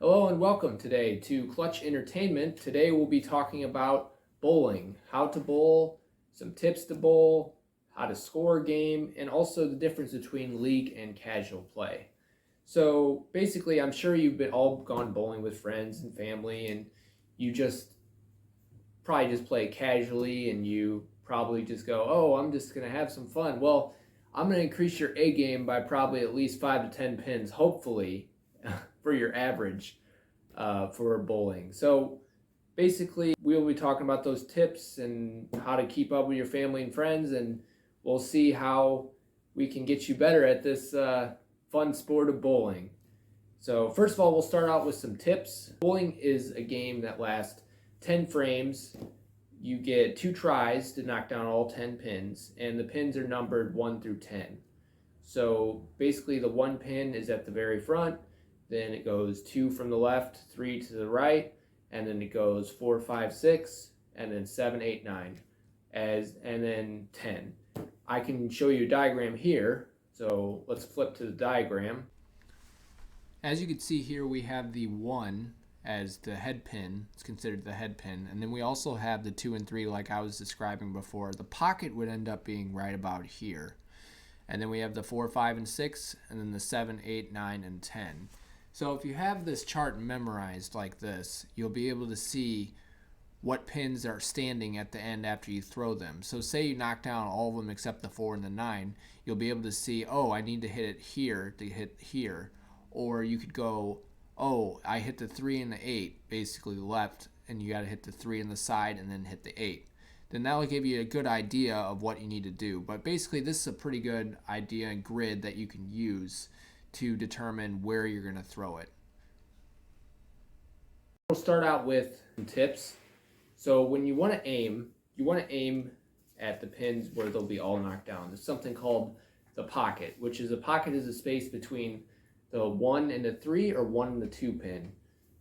Hello and welcome today to Clutch Entertainment. Today we'll be talking about bowling, how to bowl, some tips to bowl, how to score a game, and also the difference between league and casual play. So basically, I'm sure you've all gone bowling with friends and family, and you probably just play casually, and you probably just go, "Oh, I'm just gonna have some fun." Well, I'm gonna increase your A game by probably at least 5 to 10 pins, hopefully, for your average for bowling. So basically, we'll be talking about those tips and how to keep up with your family and friends, and we'll see how we can get you better at this fun sport of bowling. So first of all, we'll start out with some tips. Bowling is a game that lasts 10 frames. You get 2 tries to knock down all 10 pins, and the pins are numbered 1 through 10. So basically the 1 pin is at the very front, then it goes 2 from the left, 3 to the right, and then it goes 4, 5, 6, and then 7, 8, 9, and then 10. I can show you a diagram here, so let's flip to the diagram. As you can see here, we have the 1 as the head pin. It's considered the head pin. And then we also have the 2 and 3 like I was describing before. The pocket would end up being right about here. And then we have the 4, 5, and 6, and then the 7, 8, 9, and 10. So if you have this chart memorized like this, you'll be able to see what pins are standing at the end after you throw them. So say you knock down all of them except the 4 and the 9, you'll be able to see, oh, I need to hit it here to hit here. Or you could go, oh, I hit the 3 and the 8, basically left, and you got to hit the 3 on the side and then hit the 8. Then that will give you a good idea of what you need to do. But basically, this is a pretty good idea and grid that you can use to determine where you're going to throw it. We'll start out with some tips. So when you want to aim at the pins where they'll be all knocked down. There's something called the pocket, which is a space between the 1 and the 3 or 1 and the 2 pin.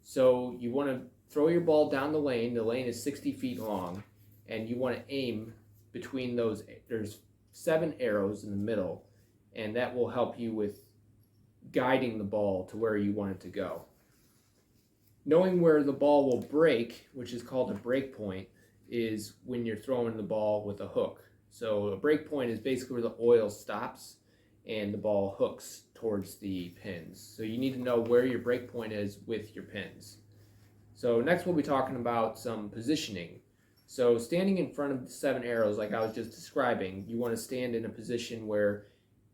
So you want to throw your ball down the lane. The lane is 60 feet long, and you want to aim between those. There's 7 arrows in the middle, and that will help you with guiding the ball to where you want it to go. Knowing where the ball will break, which is called a break point, is when you're throwing the ball with a hook. So a break point is basically where the oil stops and the ball hooks towards the pins. So you need to know where your break point is with your pins. So next we'll be talking about some positioning. So standing in front of the 7 arrows, like I was just describing, you want to stand in a position where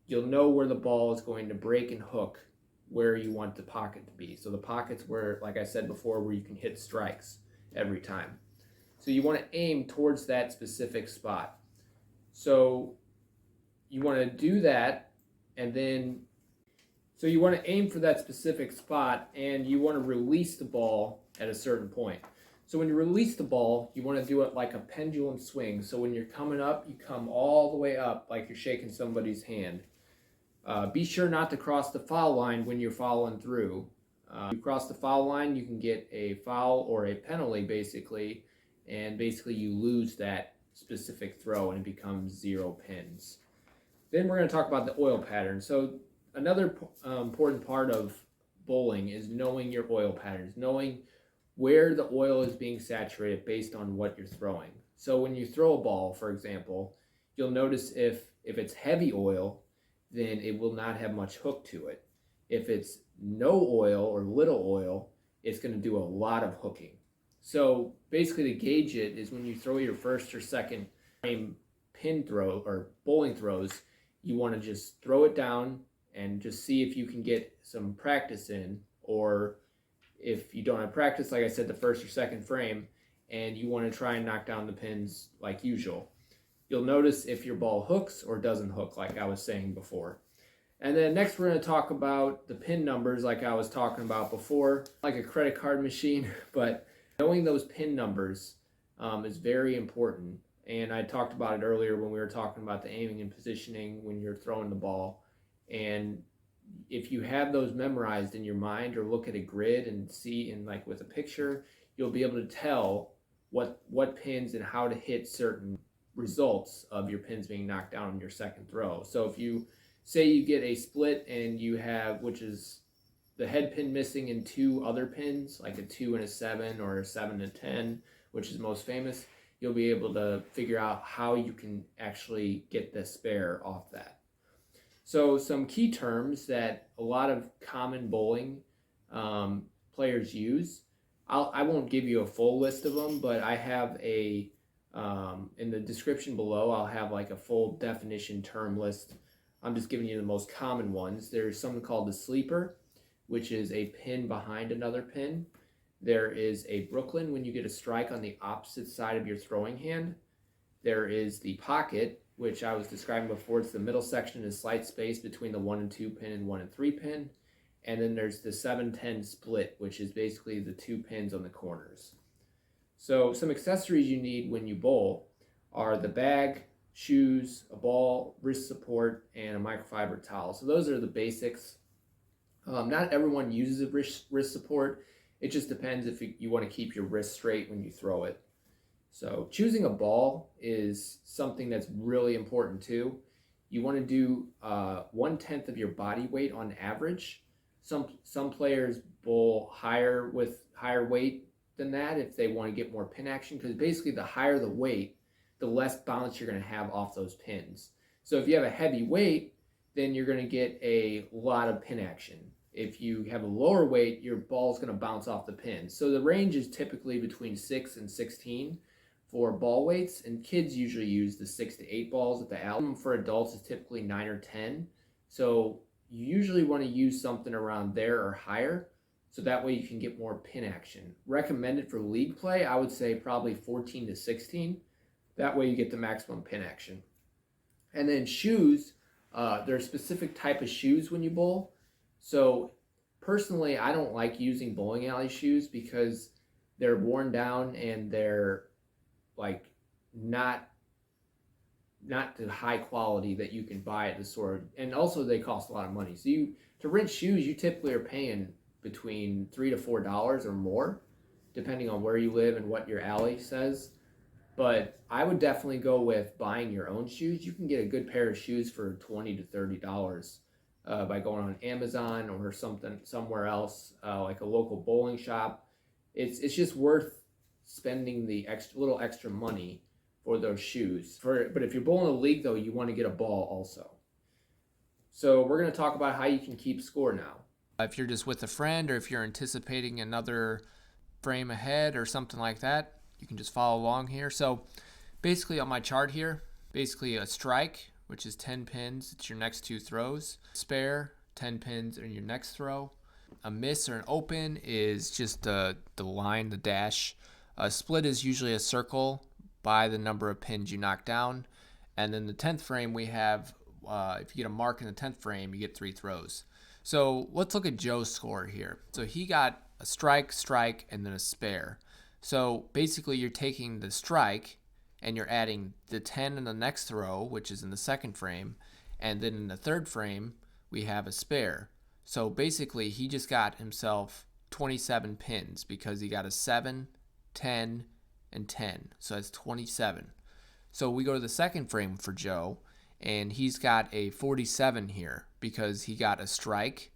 you'll know where the ball is going to break and hook, where you want the pocket to be. So the pocket's where, like I said before, where you can hit strikes every time. So you want to aim towards that specific spot. So you want to do that, and then so you want to aim for that specific spot, and you want to release the ball at a certain point. So when you release the ball, you want to do it like a pendulum swing. So when you're coming up, you come all the way up like you're shaking somebody's hand. Be sure not to cross the foul line when you're following through. If you cross the foul line, you can get a foul or a penalty, basically, and basically you lose that specific throw and it becomes 0 pins. Then we're going to talk about the oil pattern. So another important part of bowling is knowing your oil patterns, knowing where the oil is being saturated based on what you're throwing. So when you throw a ball, for example, you'll notice if it's heavy oil, then it will not have much hook to it. If it's no oil or little oil, it's going to do a lot of hooking. So basically to gauge it is when you throw your first or second frame pin throw or bowling throws, you want to just throw it down and just see if you can get some practice in, or if you don't have practice, like I said, the first or second frame, and you want to try and knock down the pins like usual. You'll notice if your ball hooks or doesn't hook, like I was saying before. And then next we're going to talk about the pin numbers like I was talking about before, like a credit card machine, but knowing those pin numbers is very important. And I talked about it earlier when we were talking about the aiming and positioning when you're throwing the ball. And if you have those memorized in your mind or look at a grid and see in like with a picture, you'll be able to tell what pins and how to hit certain results of your pins being knocked down on your second throw. So if you say you get a split and you have, which is the head pin missing and 2 other pins, like a 2 and a 7 or a 7 and 10, which is most famous, you'll be able to figure out how you can actually get the spare off that. So some key terms that a lot of common bowling players use. I won't give you a full list of them, but I have in the description below, I'll have like a full definition term list. I'm just giving you the most common ones. There's something called the sleeper, which is a pin behind another pin. There is a Brooklyn, when you get a strike on the opposite side of your throwing hand. There is the pocket, which I was describing before. It's the middle section and slight space between the 1 and 2 pin and 1 and 3 pin. And then there's the 7-10 split, which is basically the 2 pins on the corners. So some accessories you need when you bowl are the bag, shoes, a ball, wrist support, and a microfiber towel. So those are the basics. Not everyone uses a wrist support. It just depends if you want to keep your wrist straight when you throw it. So choosing a ball is something that's really important too. You want to do 1/10 of your body weight on average. Some players bowl higher with higher weight than that if they want to get more pin action, because basically the higher the weight, the less bounce you're going to have off those pins. So if you have a heavy weight, then you're going to get a lot of pin action. If you have a lower weight, your ball's going to bounce off the pin. So the range is typically between 6 and 16 for ball weights, and kids usually use the 6 to 8 balls at the album. For adults is typically 9 or 10. So you usually want to use something around there or higher, so that way you can get more pin action. Recommended for league play, I would say probably 14 to 16. That way you get the maximum pin action. And then shoes, there are specific type of shoes when you bowl. So personally, I don't like using bowling alley shoes because they're worn down and they're like not the high quality that you can buy at the store, and also they cost a lot of money. So to rent shoes, you typically are paying between $3 to $4 or more, depending on where you live and what your alley says. But I would definitely go with buying your own shoes. You can get a good pair of shoes for $20 to $30 by going on Amazon or somewhere else, like a local bowling shop. It's just worth spending the little extra money for those shoes. But if you're bowling a league, though, you want to get a ball also. So we're going to talk about how you can keep score now. If you're just with a friend, or if you're anticipating another frame ahead or something like that, you can just follow along here. So basically on my chart here, basically a strike, which is 10 pins, it's your next 2 throws. Spare, 10 pins in your next throw. A miss or an open is just the line, the dash. A split is usually a circle by the number of pins you knock down. And then the 10th frame we have, if you get a mark in the 10th frame, you get 3 throws. So let's look at Joe's score here. So he got a strike, and then a spare. So basically you're taking the strike and you're adding the 10 in the next throw, which is in the 2nd frame, and then in the 3rd frame we have a spare. So basically he just got himself 27 pins because he got a 7, 10, and 10. So that's 27. So we go to the 2nd frame for Joe, and he's got a 47 here because he got a strike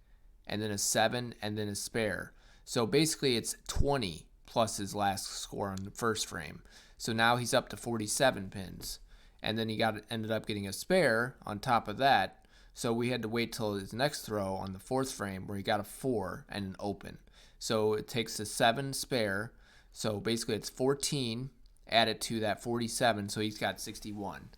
and then a 7 and then a spare. So basically it's 20 plus his last score on the 1st frame. So now he's up to 47 pins. And then he ended up getting a spare on top of that. So we had to wait till his next throw on the 4th frame where he got a 4 and an open. So it takes a 7 spare. So basically it's 14 added to that 47. So he's got 61.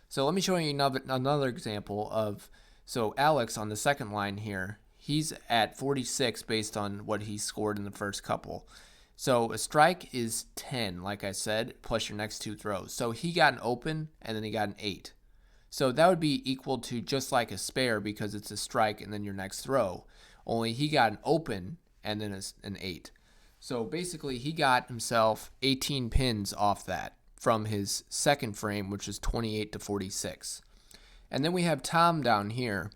So let me show you another example of, so Alex on the 2nd line here, he's at 46 based on what he scored in the first couple. So a strike is 10, like I said, plus your next 2 throws. So he got an open and then he got an 8. So that would be equal to just like a spare because it's a strike and then your next throw. Only he got an open and then an 8. So basically he got himself 18 pins off that from his 2nd frame, which is 28 to 46. And then we have Tom down here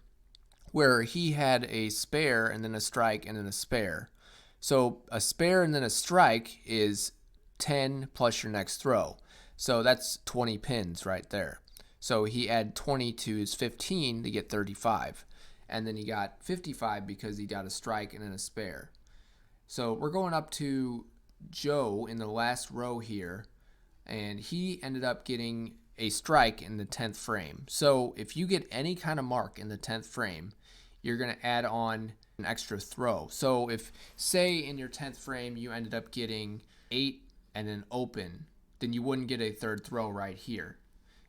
where he had a spare and then a strike and then a spare. So a spare and then a strike is 10 plus your next throw. So that's 20 pins right there. So he added 20 to his 15 to get 35. and then he got 55 because he got a strike and then a spare. So we're going up to Joe in the last row here, and he ended up getting a strike in the 10th frame. So if you get any kind of mark in the 10th frame, you're going to add on an extra throw. So if, say, in your 10th frame you ended up getting 8 and an open, then you wouldn't get a third throw right here.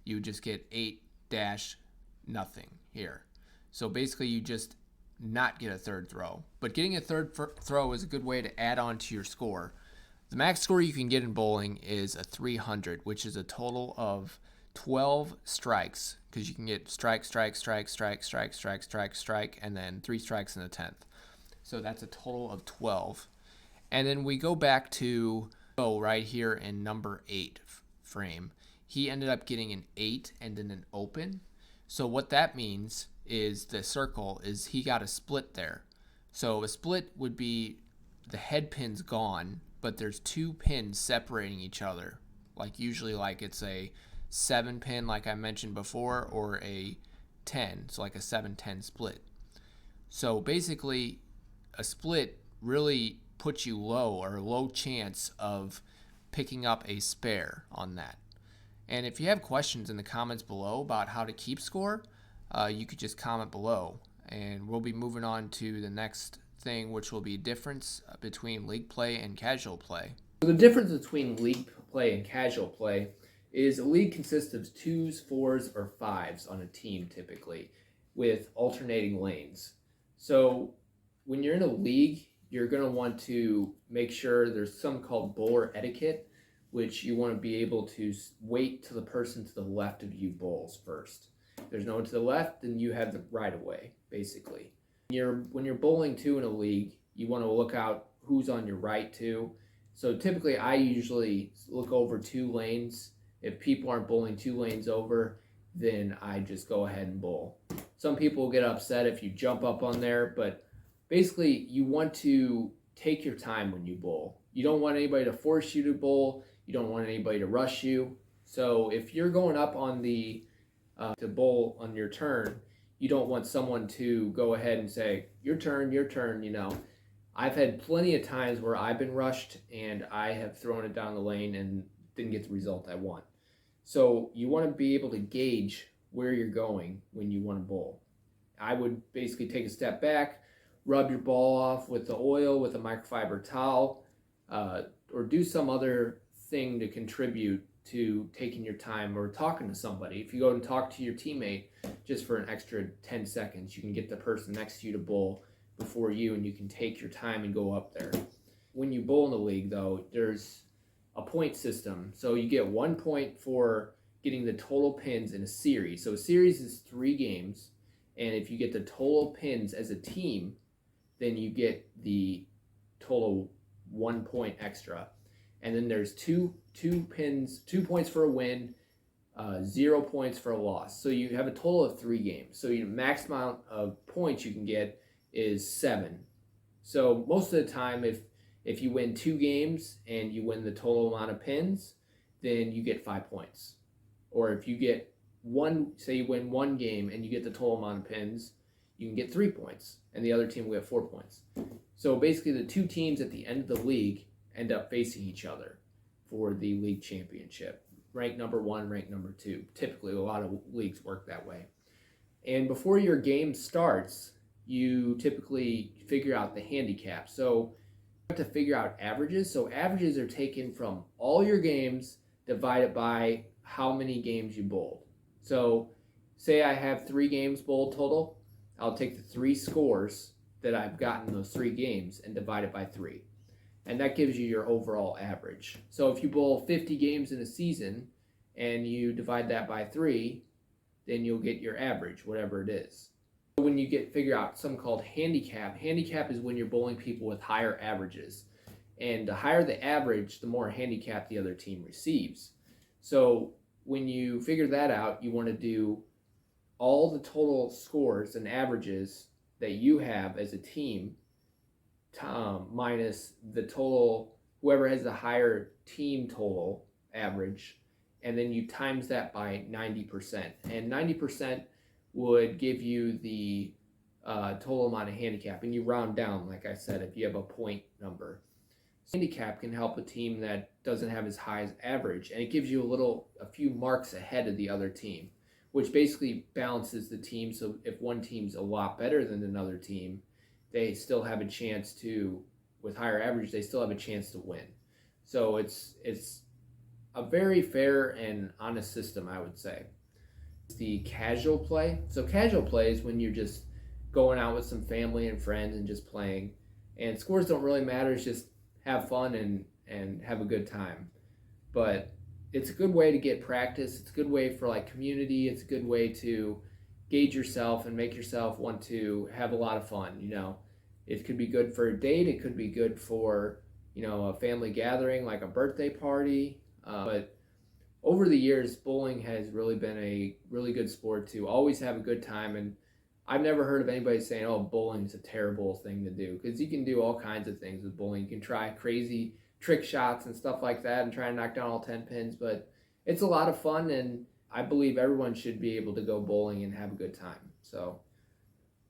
You would just get 8 dash nothing here. So basically you just not get a third throw. But getting a third throw is a good way to add on to your score. The max score you can get in bowling is a 300, which is a total of 12 strikes, because you can get strike, strike, strike, strike, strike, strike, strike, strike, and then 3 strikes in the 10th. So that's a total of 12. And then we go back to right here in number 8 frame. He ended up getting an 8 and then an open. So what that means is the circle is he got a split there. So a split would be the head pin's gone, but there's 2 pins separating each other. Like usually like it's a 7 pin like I mentioned before, or a 10, so like a 7-10 split. So basically a split really puts you low, or a low chance of picking up a spare on that. And if you have questions in the comments below about how to keep score, you could just comment below, and we'll be moving on to the next thing, which will be difference between league play and casual play. So the difference between league play and casual play is a league consists of 2s, 4s, or 5s on a team typically, with alternating lanes. So when you're in a league, you're going to want to make sure there's something called bowler etiquette, which you want to be able to wait till the person to the left of you bowls first. If there's no one to the left, then you have the right of way, basically. When you're bowling too in a league, you want to look out who's on your right too. So typically I usually look over 2 lanes. If people aren't bowling 2 lanes over, then I just go ahead and bowl. Some people will get upset if you jump up on there, but basically you want to take your time when you bowl. You don't want anybody to force you to bowl. You don't want anybody to rush you. So if you're going up on the to bowl on your turn, you don't want someone to go ahead and say, your turn, you know. I've had plenty of times where I've been rushed and I have thrown it down the lane and didn't get the result I want. So you want to be able to gauge where you're going when you want to bowl. I would basically take a step back, rub your ball off with the oil with a microfiber towel, or do some other thing to contribute to taking your time, or talking to somebody. If you go and talk to your teammate just for an extra 10 seconds, you can get the person next to you to bowl before you, and you can take your time and go up there. When you bowl in the league, though, there's a point system. So you get 1 point for getting the total pins in a series. So a series is 3 games, and if you get the total pins as a team, then you get the total 1 point extra. And then there's two pins, 2 points for a win, 0 points for a loss. So you have a total of 3 games. So your max amount of points you can get is 7. So most of the time, if you win 2 games and you win the total amount of pins, then you get 5 points. Or if you get say you win 1 game and you get the total amount of pins, you can get 3 points, and the other team will get 4 points. So basically the 2 teams at the end of the league end up facing each other for the league championship. Rank number 1, rank number 2. Typically, a lot of leagues work that way. And before your game starts, you typically figure out the handicap. So you have to figure out averages. So averages are taken from all your games divided by how many games you bowled. So say I have 3 games bowled total. I'll take the 3 scores that I've gotten in those 3 games and divide it by 3. And that gives you your overall average. So if you bowl 50 games in a season and you divide that by 3, then you'll get your average, whatever it is. When you figure out something called handicap, handicap is when you're bowling people with higher averages. And the higher the average, the more handicap the other team receives. So when you figure that out, you want to do all the total scores and averages that you have as a team minus the total, whoever has the higher team total average, and then you times that by 90%. And 90% would give you the total amount of handicap, and you round down, like I said, if you have a point number. Handicap can help a team that doesn't have as high as average, and it gives you a few marks ahead of the other team, which basically balances the team. So if one team's a lot better than another team, they still have a chance to, with higher average, they still have a chance to win. So it's a very fair and honest system, I would say. The casual play. So casual play is when you're just going out with some family and friends and just playing, and scores don't really matter. It's just have fun and have a good time. But it's a good way to get practice. It's a good way for like community. It's a good way to gauge yourself and make yourself want to have a lot of fun. It could be good for a date. It could be good for a family gathering like a birthday party. But over the years, bowling has really been a really good sport to always have a good time. And I've never heard of anybody saying, "Oh, bowling is a terrible thing to do," because you can do all kinds of things with bowling. You can try crazy trick shots and stuff like that and try and knock down all 10 pins, but it's a lot of fun, and I believe everyone should be able to go bowling and have a good time.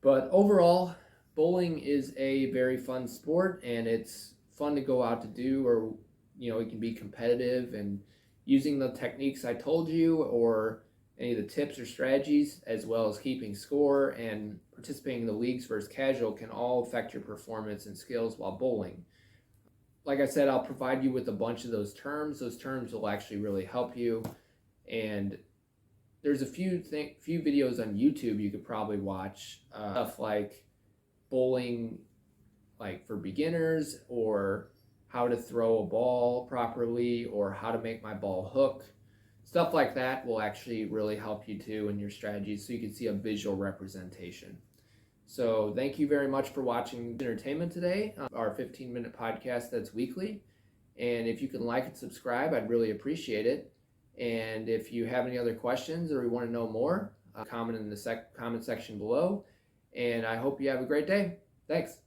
But overall, bowling is a very fun sport, and it's fun to go out to do, or it can be competitive, and using the techniques I told you, or any of the tips or strategies, as well as keeping score and participating in the leagues versus casual, can all affect your performance and skills while bowling. Like I said, I'll provide you with a bunch of those terms. Those terms will actually really help you. And there's a few videos on YouTube you could probably watch. Stuff like bowling, like for beginners, or how to throw a ball properly, or how to make my ball hook. Stuff like that will actually really help you too in your strategies, so you can see a visual representation. So thank you very much for watching Entertainment today, our 15-minute podcast that's weekly. And if you can like and subscribe, I'd really appreciate it. And if you have any other questions or you want to know more, comment in the comment section below. And I hope you have a great day. Thanks.